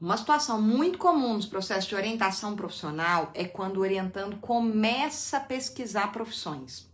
Uma situação muito comum nos processos de orientação profissional é quando o orientando começa a pesquisar profissões.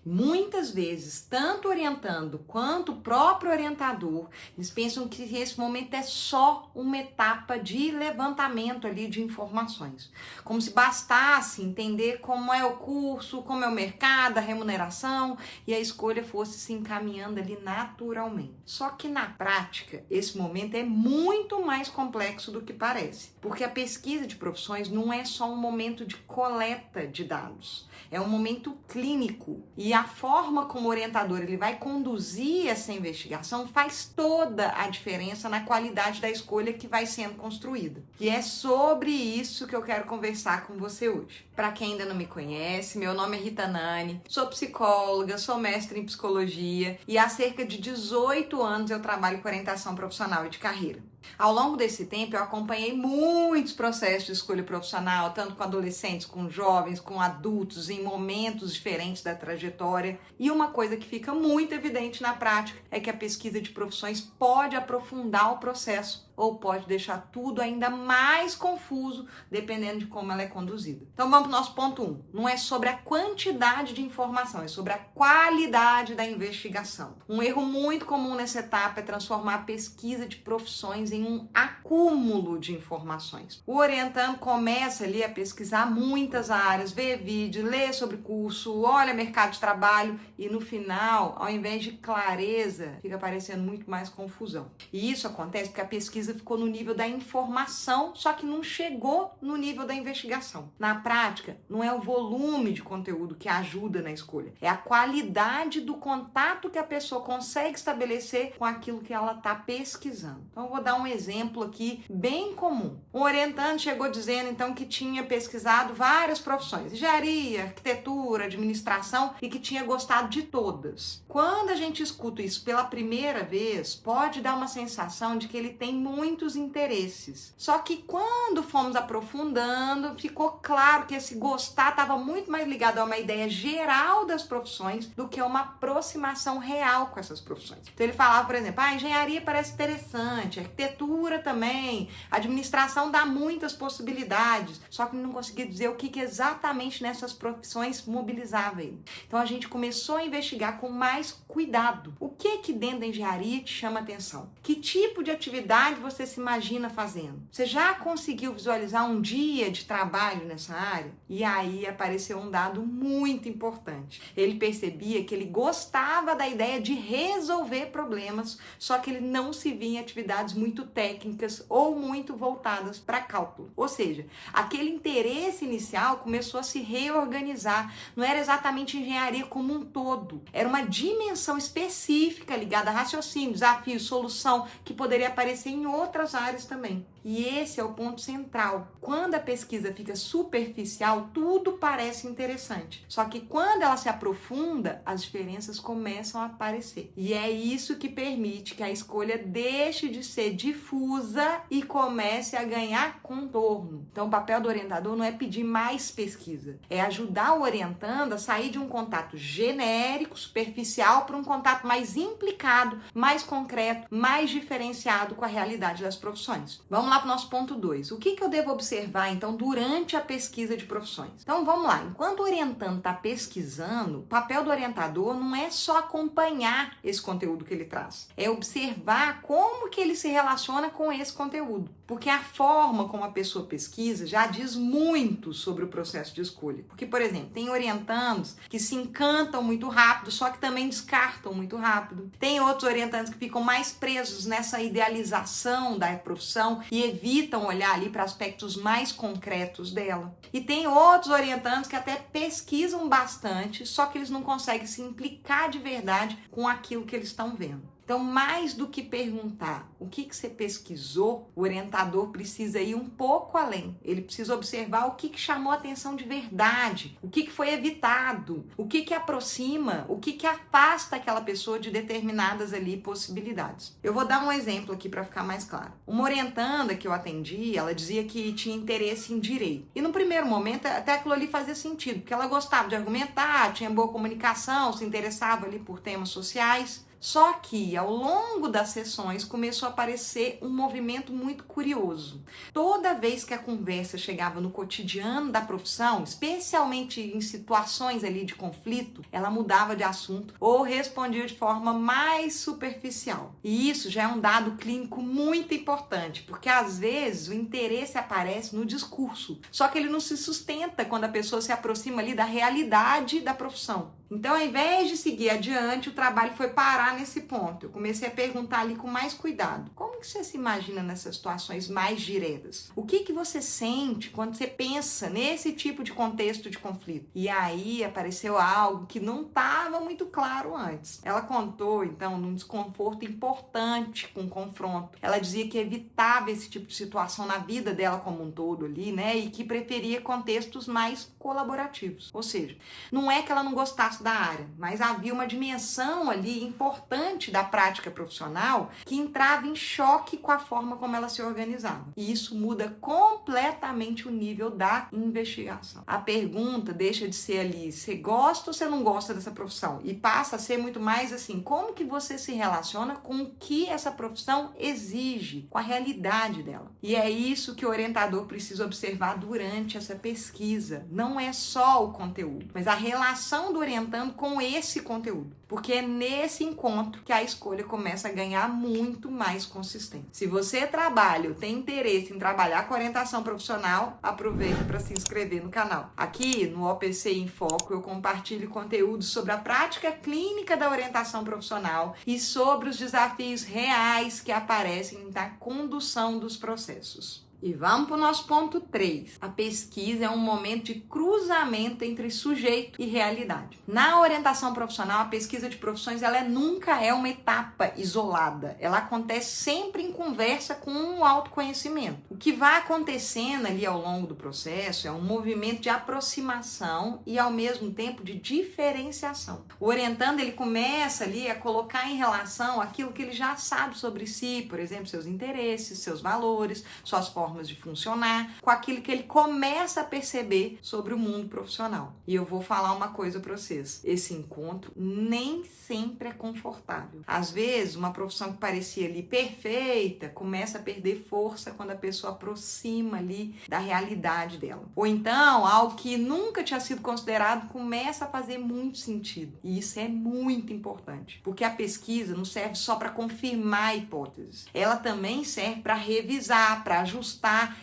Muitas vezes, tanto orientando quanto o próprio orientador, eles pensam que esse momento é só uma etapa de levantamento ali de informações. Como se bastasse entender como é o curso, como é o mercado, a remuneração e a escolha fosse se encaminhando ali naturalmente. Só que na prática, esse momento é muito mais complexo do que parece, porque a pesquisa de profissões não é só um momento de coleta de dados, é um momento clínico. E a forma como o orientador ele vai conduzir essa investigação faz toda a diferença na qualidade da escolha que vai sendo construída. E é sobre isso que eu quero conversar com você hoje. Para quem ainda não me conhece, meu nome é Rita Nani, sou psicóloga, sou mestre em psicologia e há cerca de 18 anos eu trabalho com orientação profissional e de carreira. Ao longo desse tempo, eu acompanhei muitos processos de escolha profissional, tanto com adolescentes, com jovens, com adultos, em momentos diferentes da trajetória. E uma coisa que fica muito evidente na prática é que a pesquisa de profissões pode aprofundar o processo ou pode deixar tudo ainda mais confuso, dependendo de como ela é conduzida. Então vamos para o nosso ponto 1. Não é sobre a quantidade de informação, é sobre a qualidade da investigação. Um erro muito comum nessa etapa é transformar a pesquisa de profissões em um acúmulo de informações. O orientando começa ali a pesquisar muitas áreas, vê vídeo, lê sobre curso, olha mercado de trabalho e no final, ao invés de clareza, fica parecendo muito mais confusão. E isso acontece porque a pesquisa ficou no nível da informação, só que não chegou no nível da investigação. Na prática, não é o volume de conteúdo que ajuda na escolha, é a qualidade do contato que a pessoa consegue estabelecer com aquilo que ela está pesquisando. Então, eu vou dar um exemplo aqui bem comum. Um orientando chegou dizendo, então, que tinha pesquisado várias profissões, engenharia, arquitetura, administração, e que tinha gostado de todas. Quando a gente escuta isso pela primeira vez, pode dar uma sensação de que ele tem muitos interesses. Só que quando fomos aprofundando, ficou claro que esse gostar estava muito mais ligado a uma ideia geral das profissões do que a uma aproximação real com essas profissões. Então ele falava, por exemplo, a engenharia parece interessante, a arquitetura também, a administração dá muitas possibilidades, só que não conseguia dizer o que exatamente nessas profissões mobilizava ele. Então a gente começou a investigar com mais cuidado. O que dentro da engenharia te chama atenção? Que tipo de atividade você se imagina fazendo? Você já conseguiu visualizar um dia de trabalho nessa área? E aí apareceu um dado muito importante. Ele percebia que ele gostava da ideia de resolver problemas, só que ele não se via em atividades muito técnicas ou muito voltadas para cálculo. Ou seja, aquele interesse inicial começou a se reorganizar. Não era exatamente engenharia como um todo. Era uma dimensão específica ligada a raciocínio, desafio, solução, que poderia aparecer em outras áreas também. E esse é o ponto central. Quando a pesquisa fica superficial, tudo parece interessante. Só que quando ela se aprofunda, as diferenças começam a aparecer. E é isso que permite que a escolha deixe de ser difusa e comece a ganhar contorno. Então, o papel do orientador não é pedir mais pesquisa, é ajudar o orientando a sair de um contato genérico, superficial, para um contato mais implicado, mais concreto, mais diferenciado com a realidade das profissões. Vamos lá para o nosso ponto 2. O que eu devo observar, então, durante a pesquisa de profissões? Então, vamos lá. Enquanto o orientando está pesquisando, o papel do orientador não é só acompanhar esse conteúdo que ele traz, é observar como que ele se relaciona com esse conteúdo. Porque a forma como a pessoa pesquisa já diz muito sobre o processo de escolha. Porque, por exemplo, tem orientandos que se encantam muito rápido, só que também descartam muito rápido. Tem outros orientandos que ficam mais presos nessa idealização da profissão e evitam olhar ali para aspectos mais concretos dela. E tem outros orientandos que até pesquisam bastante, só que eles não conseguem se implicar de verdade com aquilo que eles estão vendo. Então, mais do que perguntar o que você pesquisou, o orientador precisa ir um pouco além. Ele precisa observar o que chamou a atenção de verdade, o que foi evitado, o que aproxima, o que afasta aquela pessoa de determinadas ali possibilidades. Eu vou dar um exemplo aqui para ficar mais claro. Uma orientanda que eu atendi, ela dizia que tinha interesse em direito. E no primeiro momento, até aquilo ali fazia sentido, porque ela gostava de argumentar, tinha boa comunicação, se interessava ali por temas sociais. Só que ao longo das sessões começou a aparecer um movimento muito curioso. Toda vez que a conversa chegava no cotidiano da profissão, especialmente em situações ali de conflito, ela mudava de assunto ou respondia de forma mais superficial. E isso já é um dado clínico muito importante, porque às vezes o interesse aparece no discurso, só que ele não se sustenta quando a pessoa se aproxima ali da realidade da profissão. Então, ao invés de seguir adiante, o trabalho foi parar nesse ponto. Eu comecei a perguntar ali com mais cuidado. Como que você se imagina nessas situações mais diretas? O que você sente quando você pensa nesse tipo de contexto de conflito? E aí apareceu algo que não estava muito claro antes. Ela contou, então, num desconforto importante com o confronto. Ela dizia que evitava esse tipo de situação na vida dela como um todo ali, né? E que preferia contextos mais colaborativos. Ou seja, não é que ela não gostasse da área, mas havia uma dimensão ali importante da prática profissional que entrava em choque com a forma como ela se organizava. E isso muda completamente o nível da investigação. A pergunta deixa de ser ali, você gosta ou você não gosta dessa profissão? E passa a ser muito mais assim, como que você se relaciona com o que essa profissão exige, com a realidade dela. E é isso que o orientador precisa observar durante essa pesquisa. Não é só o conteúdo, mas a relação do orientando com esse conteúdo, porque é nesse encontro que a escolha começa a ganhar muito mais consistência. Se você trabalha ou tem interesse em trabalhar com orientação profissional, aproveita para se inscrever no canal. Aqui no OPC em Foco eu compartilho conteúdo sobre a prática clínica da orientação profissional e sobre os desafios reais que aparecem na condução dos processos. E vamos para o nosso ponto 3. A pesquisa é um momento de cruzamento entre sujeito e realidade. Na orientação profissional, a pesquisa de profissões ela nunca é uma etapa isolada. Ela acontece sempre em conversa com o autoconhecimento. O que vai acontecendo ali ao longo do processo é um movimento de aproximação e ao mesmo tempo de diferenciação. O orientando ele começa ali a colocar em relação aquilo que ele já sabe sobre si, por exemplo, seus interesses, seus valores, suas formas de funcionar, com aquilo que ele começa a perceber sobre o mundo profissional. E eu vou falar uma coisa para vocês, esse encontro nem sempre é confortável. Às vezes, uma profissão que parecia ali perfeita, começa a perder força quando a pessoa aproxima ali da realidade dela. Ou então, algo que nunca tinha sido considerado começa a fazer muito sentido. E isso é muito importante, porque a pesquisa não serve só para confirmar hipóteses. Ela também serve para revisar, para ajustar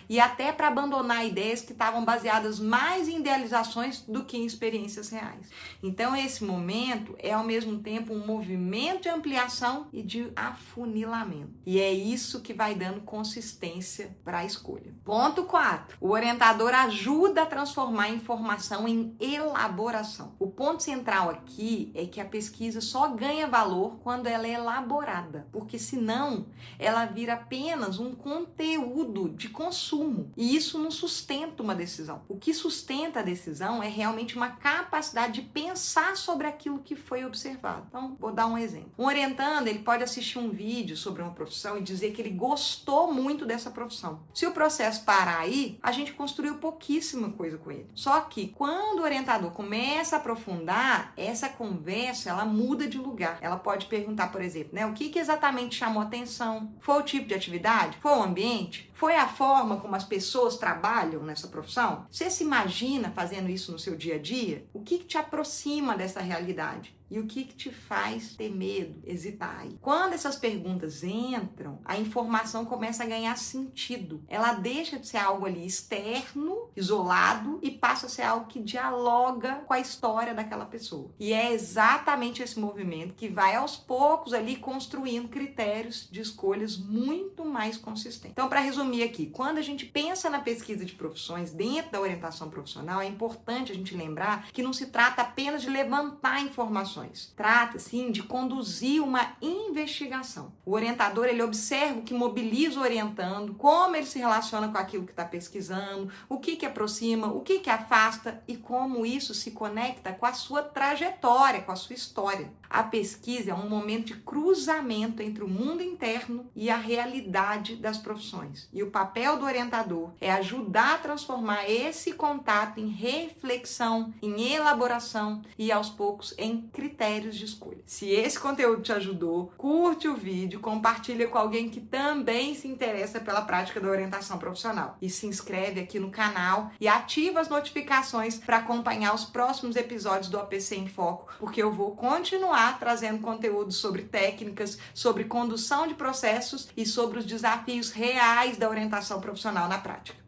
e até para abandonar ideias que estavam baseadas mais em idealizações do que em experiências reais. Então, esse momento é ao mesmo tempo um movimento de ampliação e de afunilamento. E é isso que vai dando consistência para a escolha. Ponto 4. O orientador ajuda a transformar a informação em elaboração. O ponto central aqui é que a pesquisa só ganha valor quando ela é elaborada, porque senão ela vira apenas um conteúdo de consumo. E isso não sustenta uma decisão. O que sustenta a decisão é realmente uma capacidade de pensar sobre aquilo que foi observado. Então, vou dar um exemplo. Um orientando, ele pode assistir um vídeo sobre uma profissão e dizer que ele gostou muito dessa profissão. Se o processo parar aí, a gente construiu pouquíssima coisa com ele. Só que quando o orientador começa a aprofundar, essa conversa, ela muda de lugar. Ela pode perguntar, por exemplo, né, o que exatamente chamou atenção? Foi o tipo de atividade? Foi o ambiente? Foi a forma como as pessoas trabalham nessa profissão? Você se imagina fazendo isso no seu dia a dia? O que te aproxima dessa realidade? E o que te faz ter medo, hesitar? Quando essas perguntas entram, a informação começa a ganhar sentido. Ela deixa de ser algo ali externo, isolado, e passa a ser algo que dialoga com a história daquela pessoa. E é exatamente esse movimento que vai aos poucos ali construindo critérios de escolhas muito mais consistentes. Então, para resumir aqui, quando a gente pensa na pesquisa de profissões dentro da orientação profissional, é importante a gente lembrar que não se trata apenas de levantar informações. Trata, sim, de conduzir uma investigação. O orientador, ele observa o que mobiliza o orientando, como ele se relaciona com aquilo que está pesquisando, o que aproxima, o que afasta e como isso se conecta com a sua trajetória, com a sua história. A pesquisa é um momento de cruzamento entre o mundo interno e a realidade das profissões. E o papel do orientador é ajudar a transformar esse contato em reflexão, em elaboração e, aos poucos, em critérios critérios de escolha. Se esse conteúdo te ajudou, curte o vídeo, compartilha com alguém que também se interessa pela prática da orientação profissional. E se inscreve aqui no canal e ativa as notificações para acompanhar os próximos episódios do APC em Foco, porque eu vou continuar trazendo conteúdo sobre técnicas, sobre condução de processos e sobre os desafios reais da orientação profissional na prática.